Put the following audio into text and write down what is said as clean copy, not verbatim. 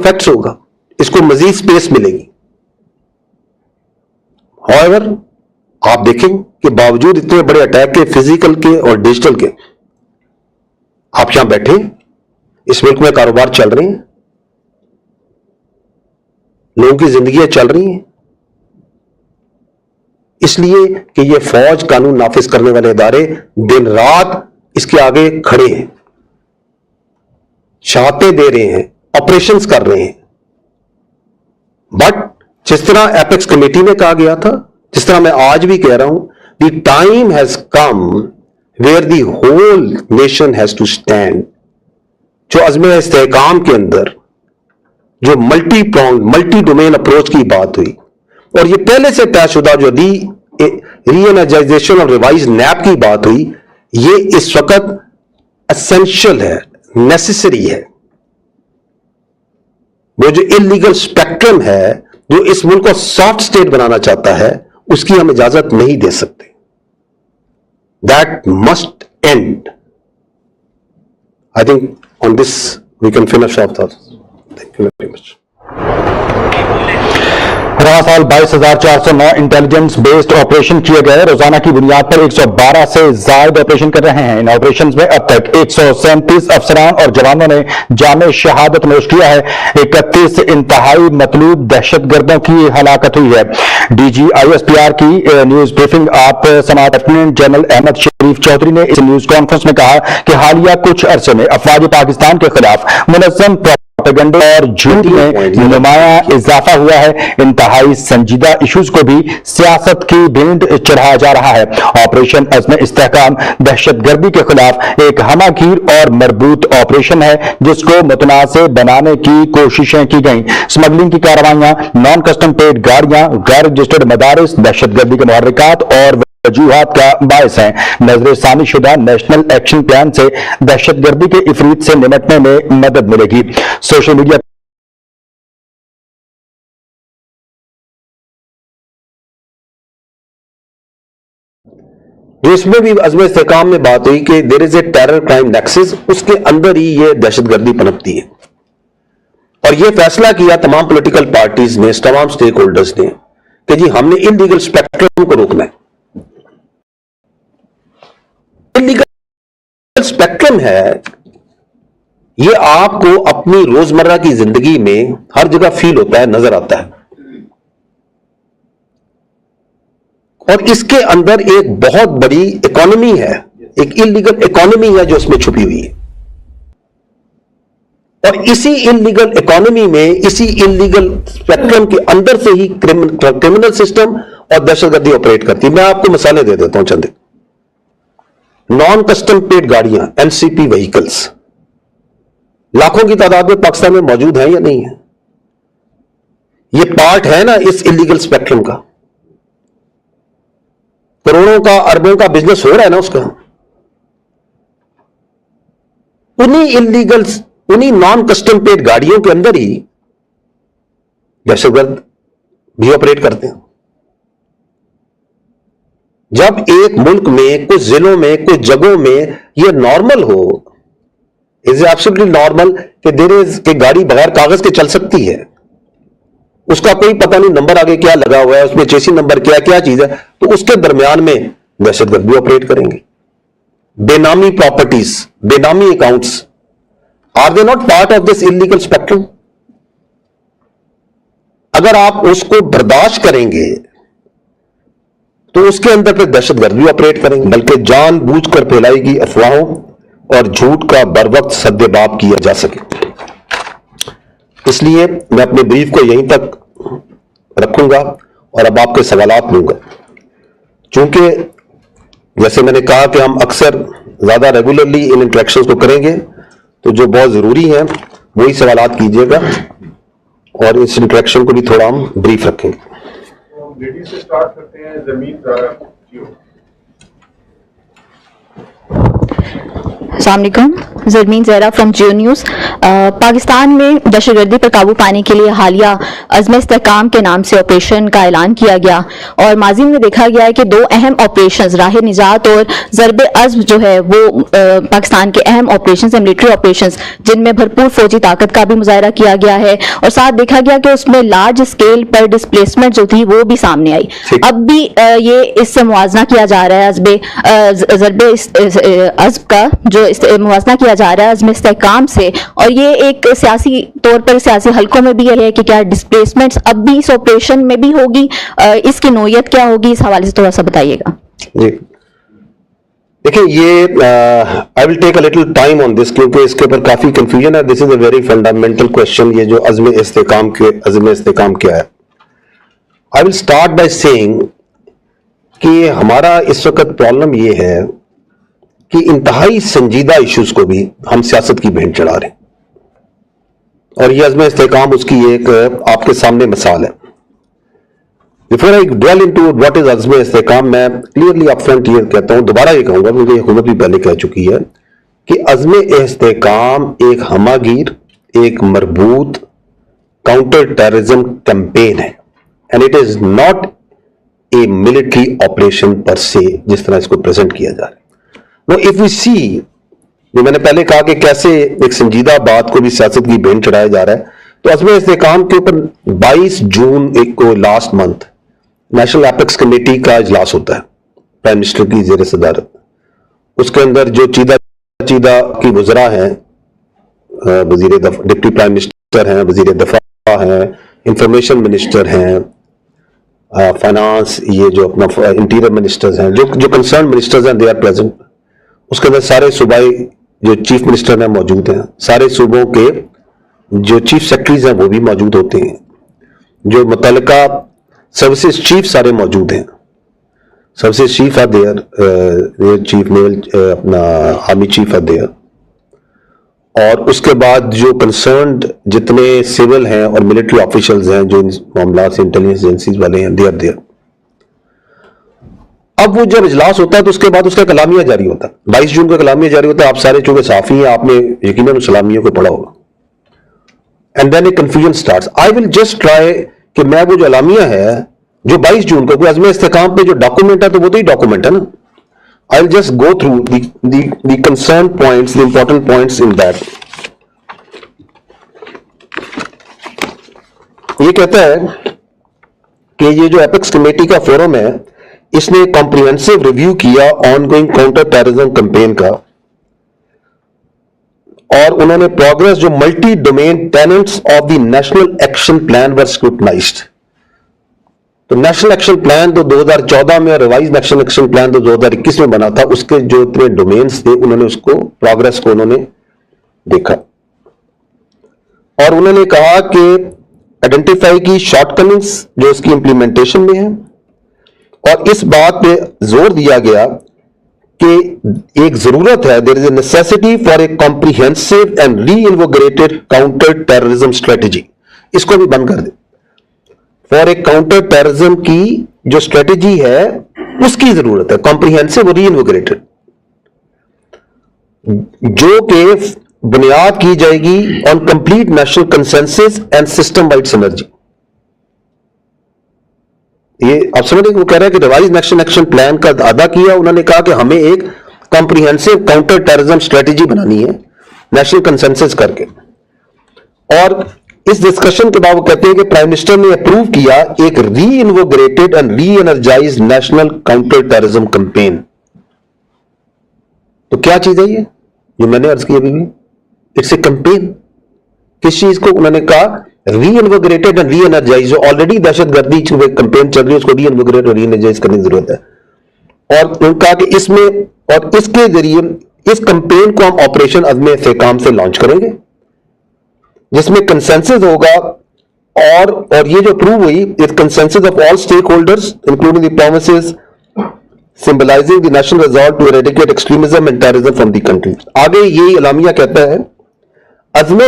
Effects होगा, इसको मजीद space मिलेगी। हाउएवर आप देखें कि बावजूद इतने बड़े अटैक के, फिजिकल के और डिजिटल के, आप यहां बैठे, इस मुल्क में कारोबार चल रहे हैं, लोगों की जिंदगियां चल रही हैं, इसलिए कि ये फौज, कानून नाफिज करने वाले इदारे दिन रात इसके आगे खड़े हैं, शहादतें दे रहे हैं, ऑपरेशंस कर रहे हैं। बट जिस तरह एपेक्स कमेटी में कहा गया था, जिस तरह मैं आज भी कह रहा हूं, the time has come where the whole nation has to stand. जो अज़्म इस्तेहकाम के अंदर जो multi prong, multi domain approach की बात हुई, और ये पहले से तयशुदा जो रीएनर्जाइजेशन और रिवाइज नैप की बात हुई, ये इस वक्त एसेंशियल है, नेसेसरी है। वो जो इलीगल स्पेक्ट्रम है, जो इस मुल्क को सॉफ्ट स्टेट बनाना चाहता है, उसकी हम इजाजत नहीं दे सकते। That must end. I think on this we can finish off thoughts. Thank you very much. रहा साल 22,409 इंटेलिजेंस बेस्ड ऑपरेशन किए गए। रोजाना की बुनियाद पर 112 से ज्यादा ऑपरेशन कर रहे हैं। इन ऑपरेशन में अब तक 137 अफसरान और जवानों ने जामे शहादत नोश किया है। 31 इंतहाई मतलूब दहशतगर्दों की हलाकत हुई है। डीजी ISPR की न्यूज ब्रीफिंग आप समाअत लेफ्टिनेंट जनरल अहमद शरीफ चौधरी ने इस न्यूज कॉन्फ्रेंस में कहा कि हालिया कुछ अरसे में अफवाज पाकिस्तान के खिलाफ मुनज़्ज़म प्रोपेगेंडा और झूठ में नुमाया इजाफा हुआ है। इंतहाई संजीदा इश्यूज को भी सियासत की भिंड चढ़ाया जा रहा है। ऑपरेशन अज़्म इस्तेहकाम दहशतगर्दी के खिलाफ एक हमागीर और मरबूत ऑपरेशन है, जिसको मुतनाज़ बनाने की कोशिशें की गई। स्मगलिंग की कार्रवाइयां, नॉन कस्टम पेड गाड़ियां, गैर रजिस्टर्ड मदारिस, दहशतगर्दी के मुहर्रिकात और वजूहात का बायस है। नजरसानी शुदा नेशनल एक्शन प्लान से दहशतगर्दी के इफरीत से निपटने में मदद मिलेगी। सोशल मीडिया इसमें भी अज़्म इस्तेहकाम में बात हुई कि there is a terror crime nexus, उसके अंदर ही ये दहशतगर्दी पनपती है। और ये फैसला किया तमाम पॉलिटिकल पार्टीज ने, तमाम स्टेक होल्डर्स ने, कि जी हमने इलीगल स्पेक्ट्रम को रोकना है। इलीगल स्पेक्ट्रम है, ये आपको अपनी रोजमर्रा की जिंदगी में हर जगह फील होता है, नजर आता है। और इसके अंदर एक बहुत बड़ी इकोनॉमी है, एक इलीगल इकोनॉमी है जो इसमें छुपी हुई है। और इसी इलीगल इकोनॉमी में, इसी इलीगल स्पेक्ट्रम के अंदर से ही क्रिमिनल सिस्टम और दहशतगर्दी ऑपरेट करती है। मैं आपको मिसालें दे देता हूं चंद। नॉन कस्टम पेड गाड़ियां, NCP व्हीकल्स लाखों की तादाद में पाकिस्तान में मौजूद है या नहीं है? ये पार्ट है ना इस इलीगल स्पेक्ट्रम का। करोड़ों का, अरबों का बिजनेस हो रहा है ना उसका। उन्हीं नॉन कस्टम पेड गाड़ियों के अंदर ही दहशतगर्द भी ऑपरेट करते हैं। जब एक मुल्क में, कुछ जिलों में, कुछ जगहों में यह नॉर्मल हो, इज एब्सोल्युटली नॉर्मल कि गाड़ी बगैर कागज के चल सकती है, उसका कोई पता नहीं नंबर आगे क्या लगा हुआ है, उसमें चेसी नंबर क्या क्या चीज है, तो उसके दरमियान में दहशतगर्द भी ऑपरेट करेंगे। Benami properties, benami accounts, are they not part of this illegal spectrum? अगर आप उसको बर्दाश्त करेंगे तो उसके अंदर फिर दहशतगर्द भी ऑपरेट करेंगे, बल्कि जानबूझकर फैलाई गई अफवाहों और झूठ का बर वक्त सद्देबाब किया जा सके। इसलिए मैं अपने ब्रीफ को यहीं तक रखूंगा और अब आपके सवालात लूंगा। चूंकि जैसे मैंने कहा कि हम अक्सर ज्यादा रेगुलरली इन इंटरेक्शंस को करेंगे, तो जो बहुत जरूरी है वही सवालात कीजिएगा और इस इंटरेक्शन को भी थोड़ा हम ब्रीफ रखेंगे। लेडी से स्टार्ट करते हैं, जमीन अस्सलाम वालेकुम, ज़रमीन ज़हरा फ्रॉम जियो न्यूज़। पाकिस्तान में दहशतगर्दी पर काबू पाने के लिए हालिया अज़्म इस्तेहकाम के नाम से ऑपरेशन का ऐलान किया गया और माजी में देखा गया है कि दो अहम ऑपरेशंस राह निजात और ज़रब अज़्म जो है वो पाकिस्तान के अहम ऑपरेशंस हैं, मिलिट्री ऑपरेशंस, जिनमें भरपूर फौजी ताकत का भी मुजाहरा किया गया है और साथ देखा गया कि उसमें लार्ज स्केल पर डिस्प्लेसमेंट जो थी वो भी सामने आई। अब भी ये इससे मुवाजना किया जा रहा है ज़रब अज़्म का जो मुवाजना किया जा रहा है अज़्म इस्तेहकाम से, और ये एक सियासी तौर पर सियासी हलकों में भी यह है कि क्या डिस्प्लेसमेंट्स अब भी इस ऑपरेशन में भी होगी, इसकी नोयत क्या होगी, इस हवाले से थोड़ा सा बताइएगा। जी देखिए, ये I will take a little time on this क्योंकि इसके ऊपर काफी कंफ्यूजन है। This is a very fundamental question, ये जो अज़्म इस्तेहकाम क्या है। I will start by saying कि हमारा इस वक्त प्रॉब्लम ये है कि इंतहाई संजीदा इश्यूज को भी हम सियासत की भेंट चढ़ा रहे हैं, और ये अज़्म इस्तेहकाम उसकी एक आपके सामने मिसाल है। Before I dwell into what is Azm Istehkam, मैं क्लियरली अपफ्रंट ये कहता हूं, दोबारा ये कहूंगा क्योंकि हुकूमत भी पहले कह चुकी है कि अज़्म इस्तेहकाम एक हमागीर, एक मरबूत काउंटर टेररिज्म कैंपेन है, and it is not a military operation पर से, जिस तरह इसको प्रेजेंट किया जा रहा है। नो, इफ वी सी, जो मैंने पहले कहा कि कैसे एक संजीदा बात को भी सियासत की भेंट चढ़ाया जा रहा है, तो अज़्म इस्तेहकाम के ऊपर 22 जून को last month national apex committee का इजलास होता है प्राइम मिनिस्टर की ज़ेर सदारत। उसके अंदर जो चीदा की वज़रा हैं, डिप्टी प्राइम मिनिस्टर हैं, वजीर दफा हैं, इंफॉर्मेशन मिनिस्टर हैं, फाइनेंस, ये जो अपना इंटीरियर मिनिस्टर्स हैं, जो कंसर्न मिनिस्टर्स हैं, दे आर प्रेजेंट। उसके अंदर सारे सूबाई जो चीफ मिनिस्टर हैं मौजूद हैं, सारे सूबों के जो चीफ सेक्रेटरीज हैं वो भी मौजूद होते हैं, जो मुतल्लिका सर्विसेज चीफ सारे मौजूद हैं, services chief are there, chief naval अपना आर्मी चीफ आर देयर, और उसके बाद जो कंसर्न्ड जितने सिविल हैं और मिलिट्री ऑफिशियल्स हैं जो इन मामला से इंटेलिजेंस एजेंसीज वाले हैं, दे आर देयर। अब वो जब इजलास होता है तो उसके बाद उसका कलामिया जारी होता है, 22 जून का कलामिया जारी होता है। आप सारे चूंकि साफी हैं, आपने यकीनन उस कलामिया को पढ़ा होगा, and then a confusion starts. I will just try कि मैं वो जो अलामिया है जो 22 जून को अज़्म इस्तेहकाम पे जो डॉक्यूमेंट है, तो वो तो ही डॉक्यूमेंट है ना। आई will just go through the concern points, the important points in that. ये कहता है कि ये जो एपेक्स कमेटी का फोरम है, इसने कॉम्प्रिहेंसिव रिव्यू किया ऑनगोइंग काउंटर टेररिज्म कैंपेन का, और उन्होंने प्रोग्रेस जो multi domain tenants of the national action plan were scrutinised. तो नेशनल एक्शन प्लान तो 2014 में और रिवाइज नेशनल एक्शन प्लान तो 2021 में बना था, उसके जो इतने डोमेन्स थे उन्होंने उसको प्रोग्रेस को उन्होंने देखा, और उन्होंने कहा कि आइडेंटिफाई की शॉर्टकमिंग्स जो उसकी इंप्लीमेंटेशन में है, और इस बात पे जोर दिया गया कि एक जरूरत है, there is a necessity for a comprehensive and reinvigorated counter terrorism strategy. इसको भी बंद कर दे। फॉर ए काउंटर टेररिज्म की जो स्ट्रेटेजी है उसकी जरूरत है, कॉम्प्रिहेंसिव और रीइन्विगोरेटेड, जो कि बुनियाद की जाएगी on complete national consensus and system wide synergy. ये आप समझ रहे, वो कह रहा है कि रिवाइज नेशनल एक्शन प्लान का अदा किया, उन्होंने कहा कि हमें एक कॉम्प्रिहेंसिव काउंटर टेररिज्म स्ट्रेटेजी बनानी है नेशनल कंसेंसस करके। और इस डिस्कशन के बाद वो कहते हैं कि प्राइम मिनिस्टर ने अप्रूव किया एक reinvigorated and reenergized national counter terrorism campaign. तो क्या चीज है ये जो मैंने अर्ज की अभी भी? It's a campaign. किस चीज को? उन्होंने कहा रीइन्विगोरेटेड एंड रीएनर्जाइज। जो ऑलरेडी दहशतगर्दी कैंपेन चल रही है उसको रीइन्विगोरेट और रीएनर्जाइज करने की जरूरत है। और उन्होंने कहा कि इसमें और इसके जरिए इस कैंपेन को हम ऑपरेशन अज़्म इस्तेहकाम से लॉन्च करेंगे, जिसमें कंसेंसस होगा, और ये जो प्रूव हुई, it consensus of all stakeholders including the promises symbolising the national resolve to eradicate extremism and terrorism from the country. आगे ये इलामिया कहता है अज़्म